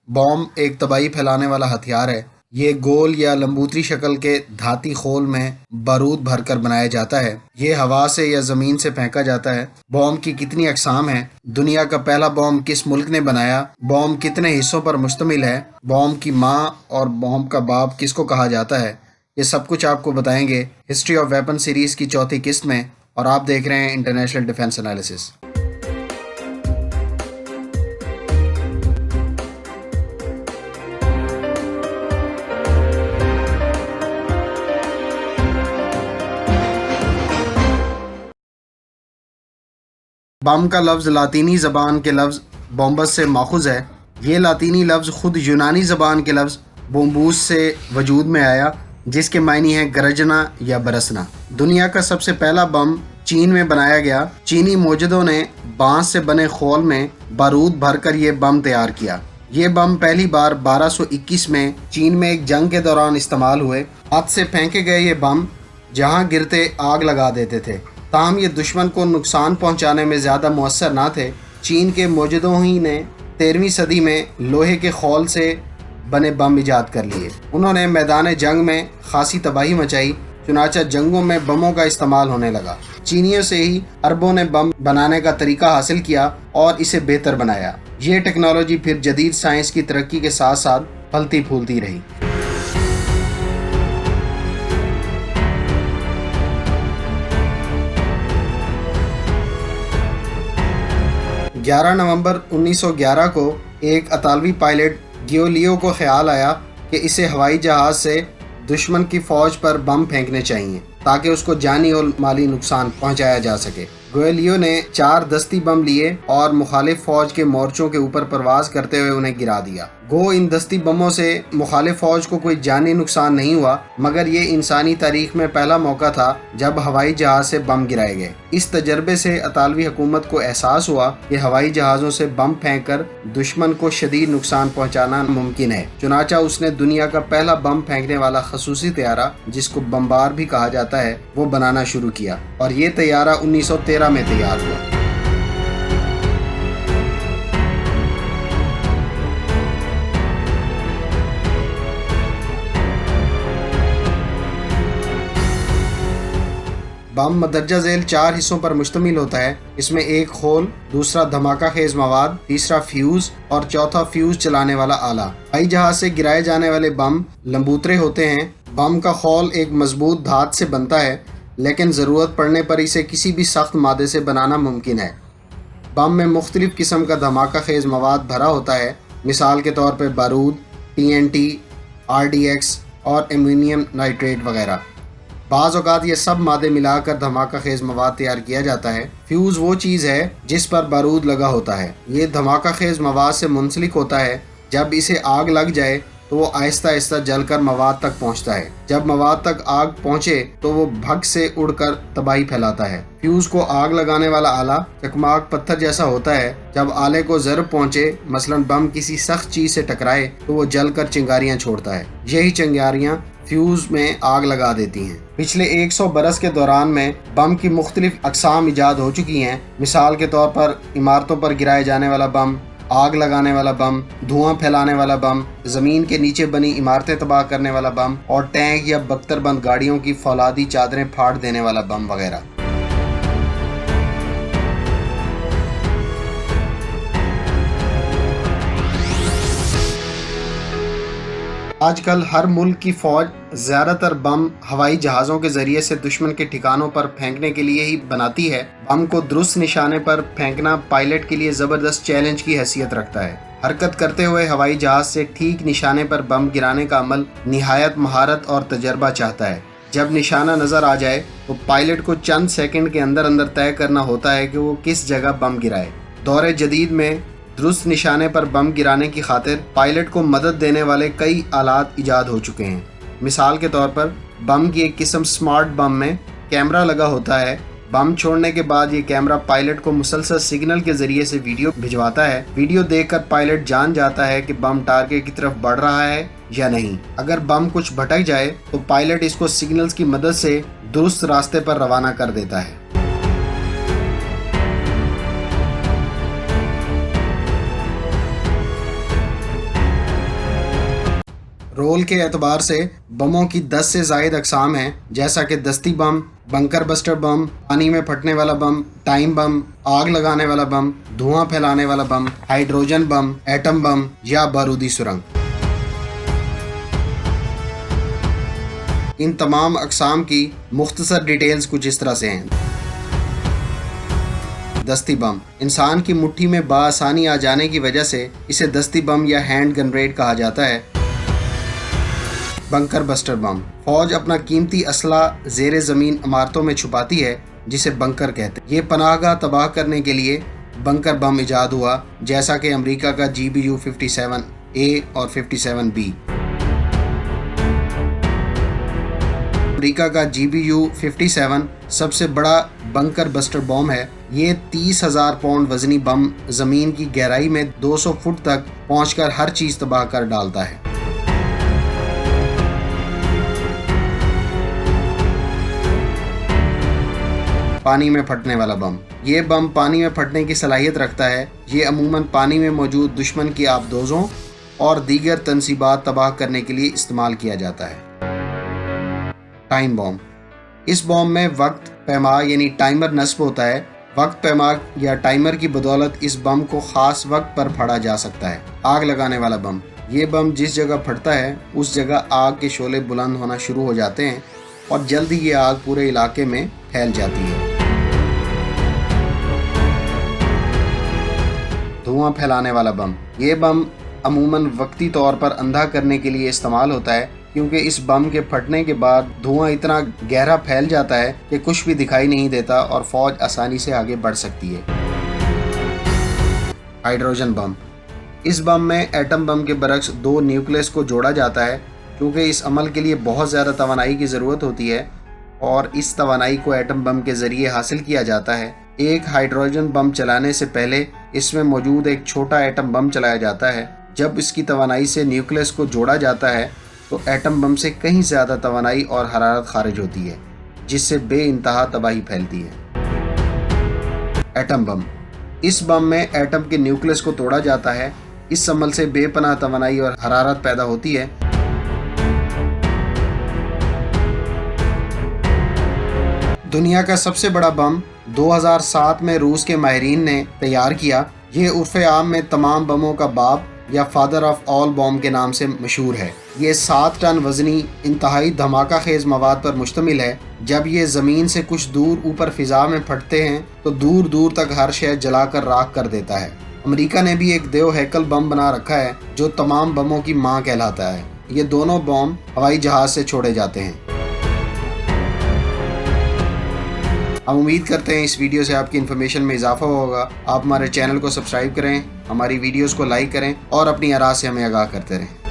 Bomb एक तबाही फैलाने वाला हथियार है। ये गोल या लंबूतरी शक्ल के धाती खोल में बारूद भरकर बनाया जाता है। ये हवा से या ज़मीन से फेंका जाता है। बॉम्ब की कितनी अक़साम हैं? दुनिया का पहला बॉम्ब किस मुल्क ने बनाया? बॉम्ब कितने हिस्सों पर मुश्तमिल है? बॉम्ब की माँ और बॉम्ब का बाप किसको कहा जाता है? ये सब कुछ आपको बताएंगे हिस्ट्री ऑफ वेपन सीरीज़ की चौथी किस्त में, और आप देख रहे हैं इंटरनेशनल डिफेंस एनालिसिस। बम का लफ्ज़ लातीनी ज़बान के लफ्ज़ बॉम्बस से माखूज़ है। ये लातीनी लफ्ज़ ख़ुद यूनानी ज़बान के लफ्ज़ बोम्बूस से वजूद में आया, जिसके मायने हैं गरजना या बरसना। दुनिया का सबसे पहला बम चीन में बनाया गया। चीनी मोजदों ने बांस से बने खोल में बारूद भरकर ये बम तैयार किया। ये बम पहली बार 1221 में चीन में एक जंग के दौरान इस्तेमाल हुए। हाथ से फेंके गए ये बम जहाँ गिरते आग लगा देते थे, ताहम ये दुश्मन को नुकसान पहुंचाने में ज़्यादा मौसर ना थे। चीन के मोजदों ही ने 13वीं सदी में लोहे के खौल से बने बम इजाद कर लिए। उन्होंने मैदान जंग में खासी तबाही मचाई, चुनाचा जंगों में बमों का इस्तेमाल होने लगा। चीनियों से ही अरबों ने बम बनाने का तरीका हासिल किया और इसे बेहतर बनाया। ये टेक्नोलॉजी फिर जदीद साइंस की तरक्की के साथ साथ फलती फूलती रही। 11 नवंबर 1911 को एक अतालवी पायलट गियोलियो को ख्याल आया कि इसे हवाई जहाज़ से दुश्मन की फ़ौज पर बम फेंकने चाहिए ताकि उसको जानी और माली नुकसान पहुंचाया जा सके। गियोलियो ने 4 दस्ती बम लिए और मुखालिफ फ़ौज के मोर्चों के ऊपर परवाज़ करते हुए उन्हें गिरा दिया। गो इन दस्ती बमों से मुखालिफ फ़ौज को कोई जानी नुकसान नहीं हुआ, मगर ये इंसानी तारीख में पहला मौका था जब हवाई जहाज़ से बम गिराए गए। इस तजर्बे से अतालवी हुकूमत को एहसास हुआ कि हवाई जहाज़ों से बम फेंककर दुश्मन को शदीद नुकसान पहुंचाना मुमकिन है। चुनाचा उसने दुनिया का पहला बम फेंकने वाला खसूसी तैयारा, जिसको बम्बार भी कहा जाता है, वो बनाना शुरू किया और ये तैयारा 1913 में तैयार हुआ। बम मदरजा झेल 4 हिस्सों पर मुश्तमिल होता है। इसमें एक खोल, दूसरा धमाका खेज मवाद, तीसरा फ्यूज और चौथा फ्यूज चलाने वाला आला। हवाई जहाज से गिराए जाने वाले बम लंबूतरे होते हैं। बम का खोल एक मजबूत धात से बनता है, लेकिन ज़रूरत पड़ने पर इसे किसी भी सख्त मादे से बनाना मुमकिन है। बम में मुख्तलिफ किस्म का धमाका खेज मवाद भरा होता है, मिसाल के तौर पर बारूद, TNT, RDX और एल्युमिनियम नाइट्रेट वगैरह। बाज़ औक़ात ये सब मादे मिलाकर धमाका खेज मवाद तैयार किया जाता है। फ्यूज़ वो चीज़ है जिस पर बारूद लगा होता है। ये धमाका खेज मवाद से मुंसलिक होता है। जब इसे आग लग जाए तो वो आहिस्ता आहिस्ता जलकर मवाद तक पहुंचता है। जब मवाद तक आग पहुंचे तो वो भग से उड़कर तबाही फैलाता है। फ्यूज को आग लगाने वाला आला चकमाक पत्थर जैसा होता है। जब आले को ज़र्ब पहुंचे, मसलन बम किसी सख्त चीज़ से टकराए, तो वो जलकर चिंगारियां छोड़ता है। यही चिंगारियां फ्यूज में आग लगा देती हैं। पिछले 100 बरस के दौरान में बम की मुख्तलिफ अक़साम इजाद हो चुकी हैं। मिसाल के तौर पर इमारतों पर गिराए जाने वाला बम, आग लगाने वाला बम, धुआं फैलाने वाला बम, ज़मीन के नीचे बनी इमारतें तबाह करने वाला बम और टैंक या बख्तरबंद गाड़ियों की फौलादी चादरें फाड़ देने वाला बम वगैरह। आजकल हर मुल्क की फ़ौज ज़्यादातर बम हवाई जहाज़ों के ज़रिए से दुश्मन के ठिकानों पर फेंकने के लिए ही बनाती है। बम को दुरुस्त निशाने पर फेंकना पायलट के लिए ज़बरदस्त चैलेंज की हैसियत रखता है। हरकत करते हुए हवाई जहाज़ से ठीक निशाने पर बम गिराने का अमल निहायत महारत और तजर्बा चाहता है। जब निशाना नज़र आ जाए तो पायलट को चंद सेकंड के अंदर अंदर तय करना होता है कि वो किस जगह बम गिराए। दौरे जदीद में दुरुस्त निशाने पर बम गिराने की खातिर पायलट को मदद देने वाले कई आलात इजाद हो चुके हैं। मिसाल के तौर पर बम की एक किस्म स्मार्ट बम में कैमरा लगा होता है। बम छोड़ने के बाद ये कैमरा पायलट को मुसलसल सिग्नल के जरिए से वीडियो भिजवाता है। वीडियो देखकर पायलट जान जाता है कि बम टारगेट की तरफ बढ़ रहा है या नहीं। अगर बम कुछ भटक जाए तो पायलट इसको सिग्नल्स की मदद से दुरुस्त रास्ते पर रवाना कर देता है। رول کے اعتبار سے بموں کی 10 سے زائد اقسام ہیں، جیسا کہ دستی بم، بنکر بسٹر بم، پانی میں پھٹنے والا بم، ٹائم بم، آگ لگانے والا بم، دھواں پھیلانے والا بم، ہائیڈروجن بم، ایٹم بم یا بارودی سرنگ۔ ان تمام اقسام کی مختصر ڈیٹیلز کچھ اس طرح سے ہیں۔ دستی بم انسان کی مٹھی میں بآسانی آ جانے کی وجہ سے اسے دستی بم یا ہینڈ گرنیڈ کہا جاتا ہے۔ بنکر بسٹر بم فوج اپنا قیمتی اسلحہ زیر زمین عمارتوں میں چھپاتی ہے، جسے بنکر کہتے ہیں۔ یہ پناہ گاہ تباہ کرنے کے لیے بنکر بم ایجاد ہوا، جیسا کہ امریکہ کا GBU 57A اور 57B۔ امریکہ کا GBU 57 سب سے بڑا بنکر بسٹر بم ہے۔ یہ 30,000 پاؤنڈ وزنی بم زمین کی گہرائی میں 200 فٹ تک پہنچ کر ہر چیز تباہ کر ڈالتا ہے۔ پانی میں پھٹنے والا بم یہ بم پانی میں پھٹنے کی صلاحیت رکھتا ہے۔ یہ عموماً پانی میں موجود دشمن کی آبدوزوں اور دیگر تنصیبات تباہ کرنے کے لیے استعمال کیا جاتا ہے۔ ٹائم بم اس بم میں وقت پیماء یعنی ٹائمر نصب ہوتا ہے۔ وقت پیماء یا ٹائمر کی بدولت اس بم کو خاص وقت پر پھاڑا جا سکتا ہے۔ آگ لگانے والا بم یہ بم جس جگہ پھٹتا ہے اس جگہ آگ کے شعلے بلند ہونا شروع ہو جاتے ہیں اور جلد ہی یہ آگ پورے علاقے میں پھیل جاتی ہے۔ دھواں پھیلانے والا بم یہ بم عموماً وقتی طور پر اندھا کرنے کے لیے استعمال ہوتا ہے، کیونکہ اس بم کے پھٹنے کے بعد دھواں اتنا گہرا پھیل جاتا ہے کہ کچھ بھی دکھائی نہیں دیتا اور فوج آسانی سے آگے بڑھ سکتی ہے۔ ہائیڈروجن بم اس بم میں ایٹم بم کے برعکس 2 نیوکلس کو جوڑا جاتا ہے، کیونکہ اس عمل کے لیے بہت زیادہ توانائی کی ضرورت ہوتی ہے اور اس توانائی کو ایٹم بم کے ذریعے حاصل کیا جاتا ہے۔ ایک ہائیڈروجن بم چلانے سے پہلے اس میں موجود ایک چھوٹا ایٹم بم چلایا جاتا ہے۔ جب اس کی توانائی سے نیوکلس کو جوڑا جاتا ہے تو ایٹم بم سے کہیں زیادہ توانائی اور حرارت خارج ہوتی ہے، جس سے بے انتہا تباہی پھیلتی ہے۔ ایٹم بم اس بم میں ایٹم کے نیوکلس کو توڑا جاتا ہے۔ اس عمل سے بے پناہ توانائی اور حرارت پیدا ہوتی ہے۔ دنیا کا سب سے بڑا بم 2007 میں روس کے ماہرین نے تیار کیا۔ یہ عرف عام میں تمام بموں کا باپ یا فادر آف آل بوم کے نام سے مشہور ہے۔ یہ 7 ٹن وزنی انتہائی دھماکہ خیز مواد پر مشتمل ہے۔ جب یہ زمین سے کچھ دور اوپر فضا میں پھٹتے ہیں تو دور دور تک ہر شے جلا کر راکھ کر دیتا ہے۔ امریکہ نے بھی ایک دیو ہیکل بم بنا رکھا ہے جو تمام بموں کی ماں کہلاتا ہے۔ یہ دونوں بم ہوائی جہاز سے چھوڑے جاتے ہیں۔ ہم امید کرتے ہیں اس ویڈیو سے آپ کی انفارمیشن میں اضافہ ہوگا۔ آپ ہمارے چینل کو سبسکرائب کریں، ہماری ویڈیوز کو لائک کریں اور اپنی آراء سے ہمیں آگاہ کرتے رہیں۔